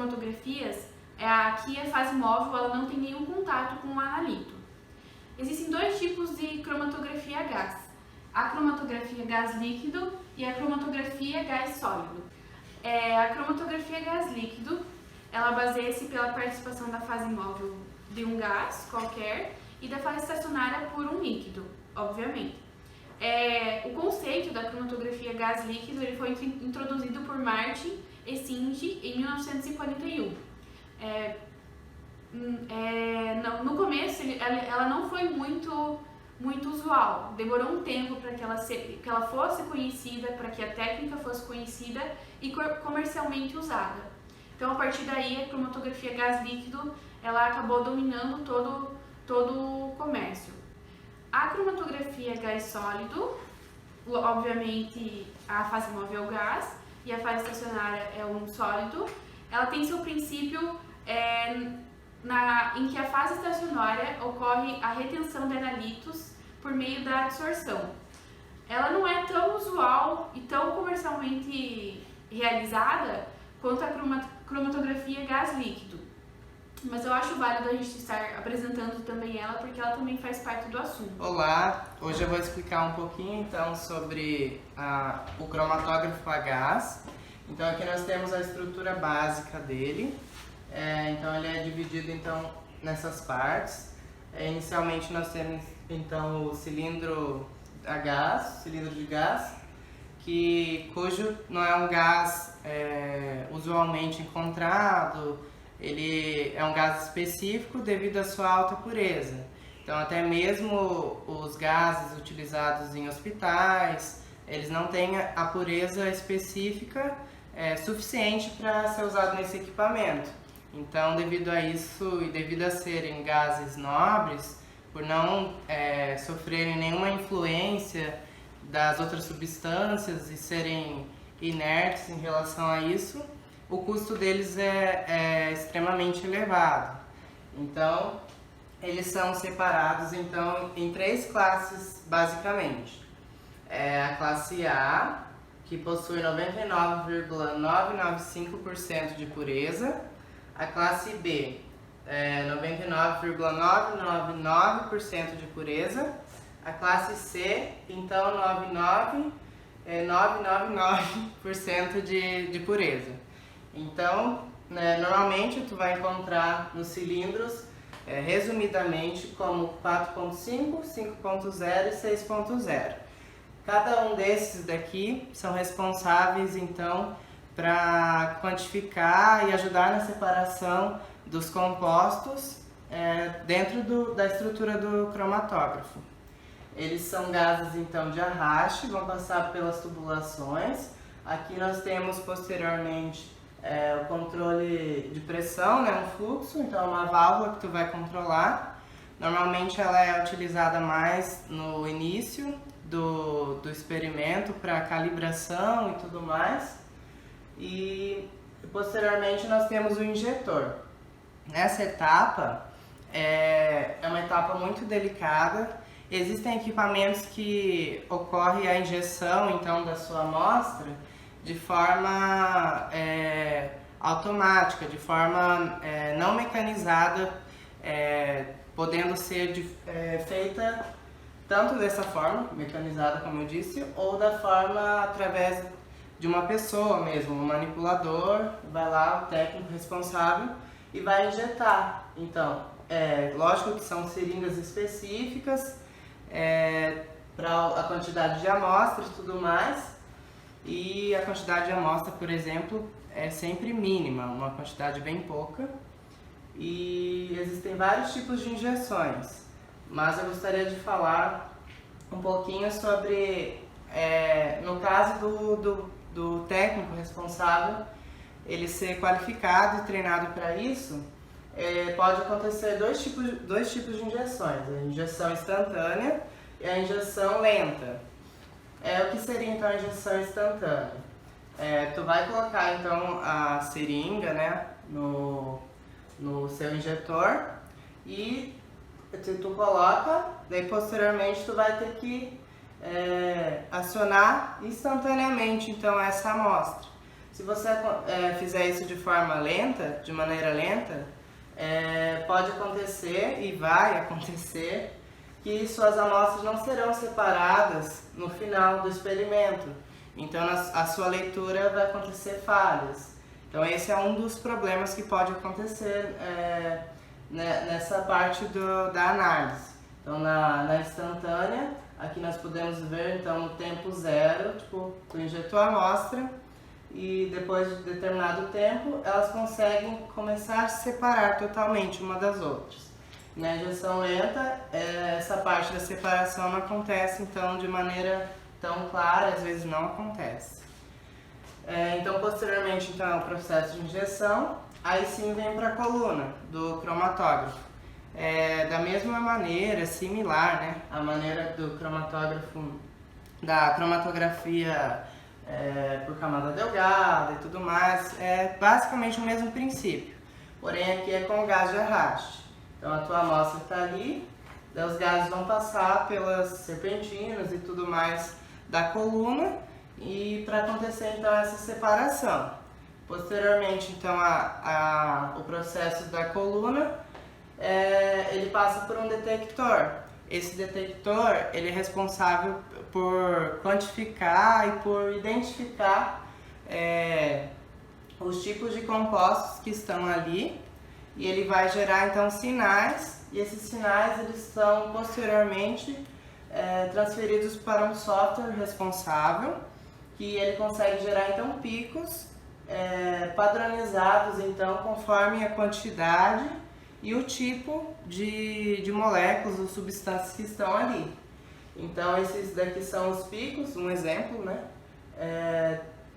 cromatografias, aqui a fase móvel ela não tem nenhum contato com o analito. Existem dois tipos de cromatografia a gás: a cromatografia gás líquido e a cromatografia gás sólido. A cromatografia gás líquido, ela baseia-se pela participação da fase móvel de um gás qualquer e da fase estacionária por um líquido, obviamente. O conceito da cromatografia gás líquido ele foi introduzido por Martin e Singh em 1941. No começo, ela não foi muito usual. Demorou um tempo para que ela fosse conhecida, para que a técnica fosse conhecida e comercialmente usada. Então, a partir daí, a cromatografia gás líquido ela acabou dominando todo o comércio. A cromatografia gás sólido, obviamente, a fase móvel é o gás e a fase estacionária é um sólido. Ela tem seu princípio em que a fase estacionária ocorre a retenção de analitos por meio da absorção. Ela não é tão usual e tão comercialmente realizada quanto a cromatografia gás líquido, mas eu acho válido a gente estar apresentando também ela, porque ela também faz parte do assunto. Olá, hoje eu vou explicar um pouquinho então sobre o cromatógrafo a gás. Então aqui nós temos a estrutura básica dele. Então ele é dividido então nessas partes. Inicialmente nós temos então o cilindro a gás, cilindro de gás, cujo não é um gás usualmente encontrado. Ele é um gás específico devido à sua alta pureza. Então até mesmo os gases utilizados em hospitais, eles não têm a pureza específica suficiente para ser usado nesse equipamento. Então, devido a isso e devido a serem gases nobres, por não sofrerem nenhuma influência das outras substâncias e serem inertes em relação a isso, o custo deles é extremamente elevado. Então, eles são separados então, em três classes, basicamente. A classe A, que possui 99,995% de pureza. A classe B, 99,999% de pureza. A classe C, então 99,999% de pureza. Então, normalmente tu vai encontrar nos cilindros, resumidamente, como 4.5, 5.0 e 6.0. Cada um desses daqui são responsáveis, então, para quantificar e ajudar na separação dos compostos dentro da estrutura do cromatógrafo. Eles são gases então de arraste, vão passar pelas tubulações. Aqui nós temos posteriormente o controle de pressão, um fluxo, então uma válvula que tu vai controlar. Normalmente ela é utilizada mais no início do experimento para calibração e tudo mais. E posteriormente nós temos o injetor. Essa etapa é uma etapa muito delicada. Existem equipamentos que ocorre a injeção então da sua amostra de forma automática, de forma não mecanizada, podendo ser feita tanto dessa forma, mecanizada como eu disse, ou da forma através de uma pessoa mesmo, um manipulador, vai lá, o técnico responsável, e vai injetar. Então, lógico que são seringas específicas para a quantidade de amostra e tudo mais, e a quantidade de amostra, por exemplo, é sempre mínima, uma quantidade bem pouca, e existem vários tipos de injeções, mas eu gostaria de falar um pouquinho sobre, no caso do técnico responsável, ele ser qualificado e treinado para isso, pode acontecer dois tipos de injeções, a injeção instantânea e a injeção lenta. O que seria então a injeção instantânea? Tu vai colocar então a seringa no seu injetor e tu coloca, daí posteriormente tu vai ter que acionar instantaneamente então essa amostra. Se você fizer isso de forma lenta, de maneira lenta, pode acontecer e vai acontecer que suas amostras não serão separadas no final do experimento. Então a sua leitura vai acontecer falhas. Então esse é um dos problemas que pode acontecer nessa parte da análise. Então na instantânea, aqui nós podemos ver então no tempo zero, tipo, tu injetou a amostra e depois de determinado tempo elas conseguem começar a se separar totalmente uma das outras. Na injeção lenta, essa parte da separação não acontece então de maneira tão clara, às vezes não acontece. Então posteriormente então, é o processo de injeção, aí sim vem para a coluna do cromatógrafo. Da mesma maneira, similar, né, a maneira do cromatógrafo, da cromatografia por camada delgada e tudo mais, é basicamente o mesmo princípio, porém aqui é com o gás de arraste. Então a tua amostra está ali, daí os gases vão passar pelas serpentinas e tudo mais da coluna e para acontecer então essa separação. Posteriormente então o processo da coluna, ele passa por um detector. Esse detector ele é responsável por quantificar e por identificar os tipos de compostos que estão ali, e ele vai gerar então sinais, e esses sinais eles são posteriormente transferidos para um software responsável, que ele consegue gerar então picos padronizados então conforme a quantidade e o tipo de moléculas ou substâncias que estão ali. Então esses daqui são os picos, um exemplo, né?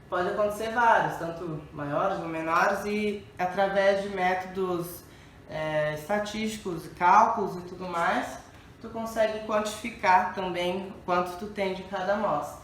Pode acontecer vários, tanto maiores ou menores, e através de métodos estatísticos, cálculos e tudo mais, tu consegue quantificar também quanto tu tem de cada amostra.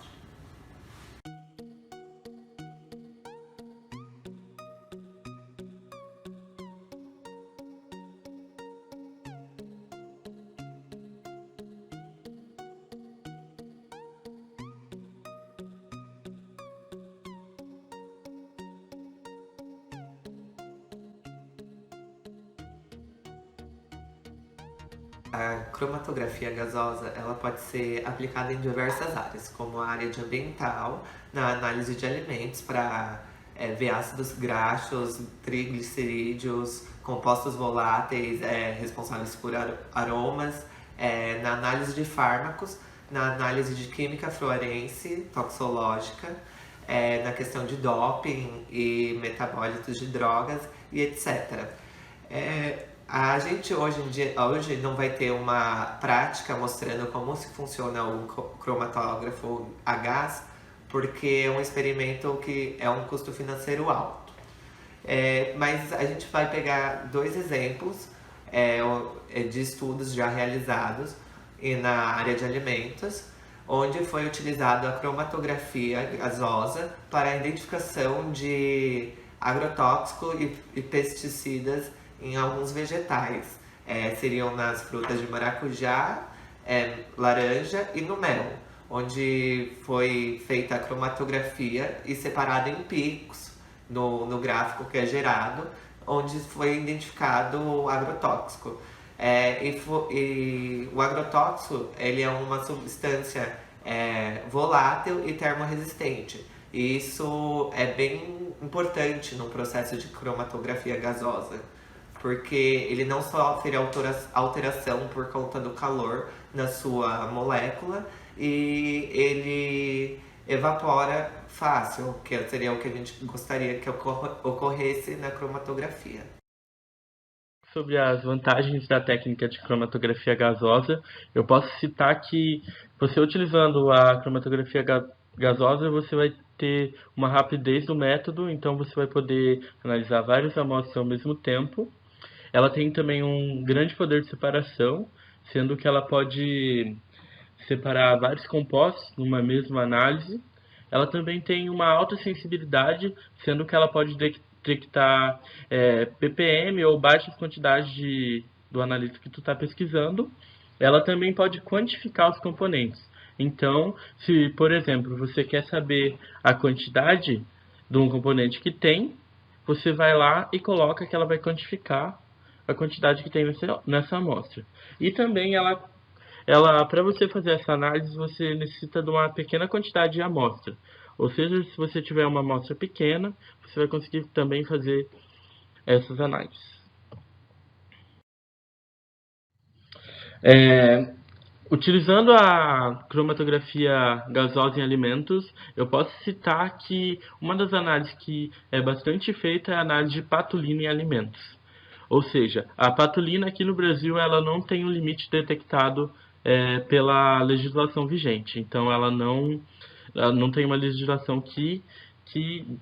A cromatografia gasosa ela pode ser aplicada em diversas áreas, como a área de ambiental, na análise de alimentos para ver ácidos graxos, triglicerídeos, compostos voláteis responsáveis por aromas, na análise de fármacos, na análise de química fluorense, toxológica, na questão de doping e metabólitos de drogas e etc. A gente hoje não vai ter uma prática mostrando como se funciona o cromatógrafo a gás, porque é um experimento que é um custo financeiro alto. Mas a gente vai pegar dois exemplos de estudos já realizados na área de alimentos, onde foi utilizada a cromatografia gasosa para a identificação de agrotóxicos e pesticidas em alguns vegetais. Seriam nas frutas de maracujá, laranja e no mel, onde foi feita a cromatografia e separada em picos no gráfico que é gerado, onde foi identificado o agrotóxico. E o agrotóxico ele é uma substância volátil e termorresistente. E isso é bem importante no processo de cromatografia gasosa, porque ele não sofre alteração por conta do calor na sua molécula e ele evapora fácil, que seria o que a gente gostaria que ocorresse na cromatografia. Sobre as vantagens da técnica de cromatografia gasosa, eu posso citar que você utilizando a cromatografia gasosa, você vai ter uma rapidez do método, então você vai poder analisar várias amostras ao mesmo tempo. Ela tem também um grande poder de separação, sendo que ela pode separar vários compostos numa mesma análise. Ela também tem uma alta sensibilidade, sendo que ela pode detectar ppm ou baixas quantidades do analítico que tu está pesquisando. Ela também pode quantificar os componentes. Então, se, por exemplo, você quer saber a quantidade de um componente que tem, você vai lá e coloca que ela vai quantificar a quantidade que tem nessa amostra. E também para você fazer essa análise, você necessita de uma pequena quantidade de amostra. Ou seja, se você tiver uma amostra pequena, você vai conseguir também fazer essas análises. Utilizando a cromatografia gasosa em alimentos, eu posso citar que uma das análises que é bastante feita é a análise de patulina em alimentos. Ou seja, a patulina aqui no Brasil ela não tem um limite detectado pela legislação vigente. Então ela não tem uma legislação que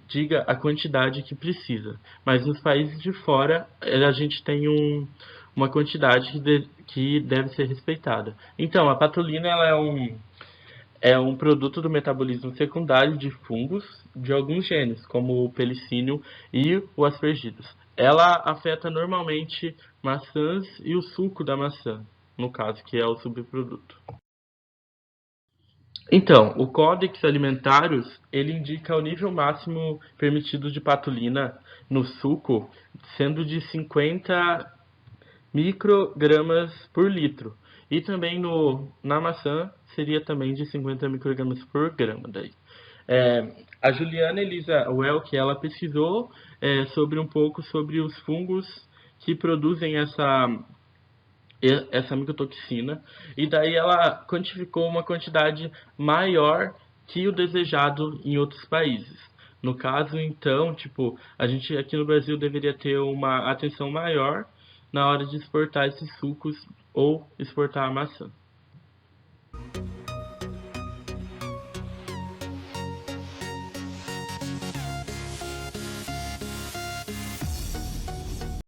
diga a quantidade que precisa. Mas nos países de fora a gente tem uma quantidade que deve ser respeitada. Então, a patulina ela é um produto do metabolismo secundário de fungos de alguns genes, como o pelicínio e o aspergillus. Ela afeta normalmente maçãs e o suco da maçã, no caso, que é o subproduto. Então, o Codex Alimentarius, ele indica o nível máximo permitido de patulina no suco, sendo de 50 microgramas por litro. E também na maçã seria também de 50 microgramas por grama. Daí. A Juliana Elisa Welk, ela pesquisou um pouco sobre os fungos que produzem essa micotoxina, e daí ela quantificou uma quantidade maior que o desejado em outros países. No caso, então, a gente aqui no Brasil deveria ter uma atenção maior na hora de exportar esses sucos ou exportar a maçã.